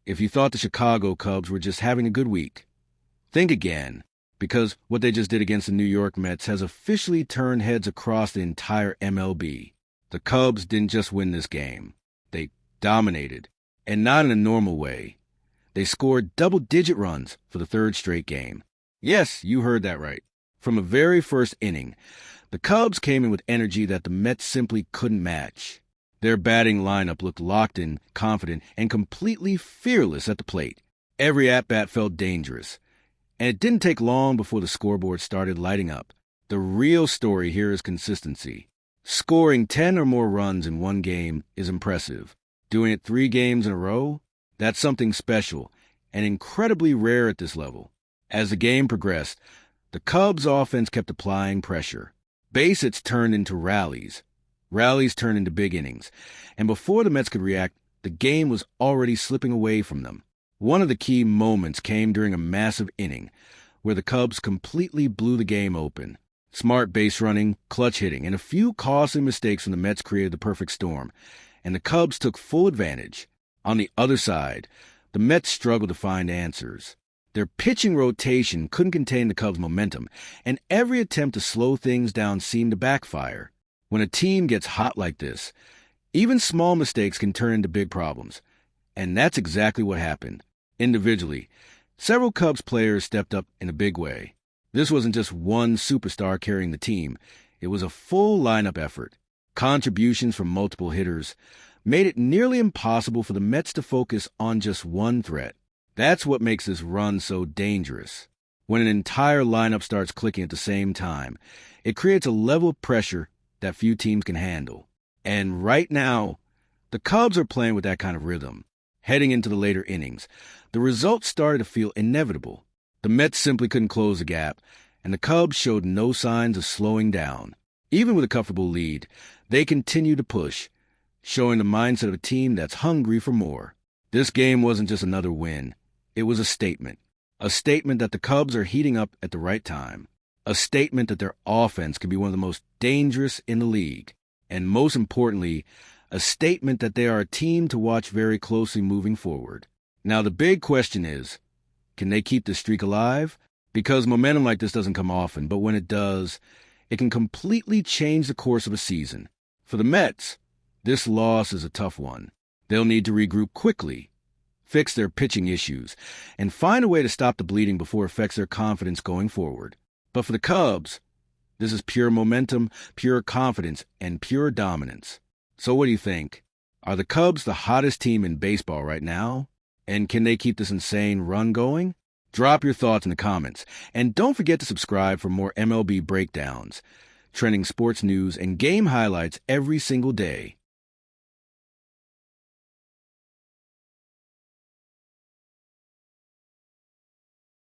If you thought the Chicago Cubs were just having a good week, think again, because what they just did against the New York Mets has officially turned heads across the entire MLB. The Cubs didn't just win this game. They dominated, and not in a normal way. They scored double-digit runs for the third straight game. Yes, you heard that right. From the very first inning, the Cubs came in with energy that the Mets simply couldn't match. Their batting lineup looked locked in, confident, and completely fearless at the plate. Every at-bat felt dangerous. And it didn't take long before the scoreboard started lighting up. The real story here is consistency. Scoring 10 or more runs in one game is impressive. Doing it 3 games in a row? That's something special and incredibly rare at this level. As the game progressed, the Cubs' offense kept applying pressure. Base hits turned into rallies. Rallies turned into big innings. And before the Mets could react, the game was already slipping away from them. One of the key moments came during a massive inning where the Cubs completely blew the game open. Smart base running, clutch hitting, and a few costly mistakes from the Mets created the perfect storm, and the Cubs took full advantage. On the other side, the Mets struggled to find answers. Their pitching rotation couldn't contain the Cubs' momentum, and every attempt to slow things down seemed to backfire. When a team gets hot like this, even small mistakes can turn into big problems. And that's exactly what happened. Individually, several Cubs players stepped up in a big way. This wasn't just one superstar carrying the team. It was a full lineup effort. Contributions from multiple hitters made it nearly impossible for the Mets to focus on just one threat. That's what makes this run so dangerous. When an entire lineup starts clicking at the same time, it creates a level of pressure that few teams can handle. And right now, the Cubs are playing with that kind of rhythm. Heading into the later innings, the results started to feel inevitable. The Mets simply couldn't close the gap, and the Cubs showed no signs of slowing down. Even with a comfortable lead, they continued to push, showing the mindset of a team that's hungry for more. This game wasn't just another win. It was a statement. A statement that the Cubs are heating up at the right time. A statement that their offense can be one of the most dangerous in the league. And most importantly, a statement that they are a team to watch very closely moving forward. Now the big question is, can they keep this streak alive? Because momentum like this doesn't come often, but when it does, it can completely change the course of a season. For the Mets, this loss is a tough one. They'll need to regroup quickly, fix their pitching issues, and find a way to stop the bleeding before it affects their confidence going forward. But for the Cubs, this is pure momentum, pure confidence, and pure dominance. So what do you think? Are the Cubs the hottest team in baseball right now? And can they keep this insane run going? Drop your thoughts in the comments. And don't forget to subscribe for more MLB breakdowns, trending sports news, and game highlights every single day.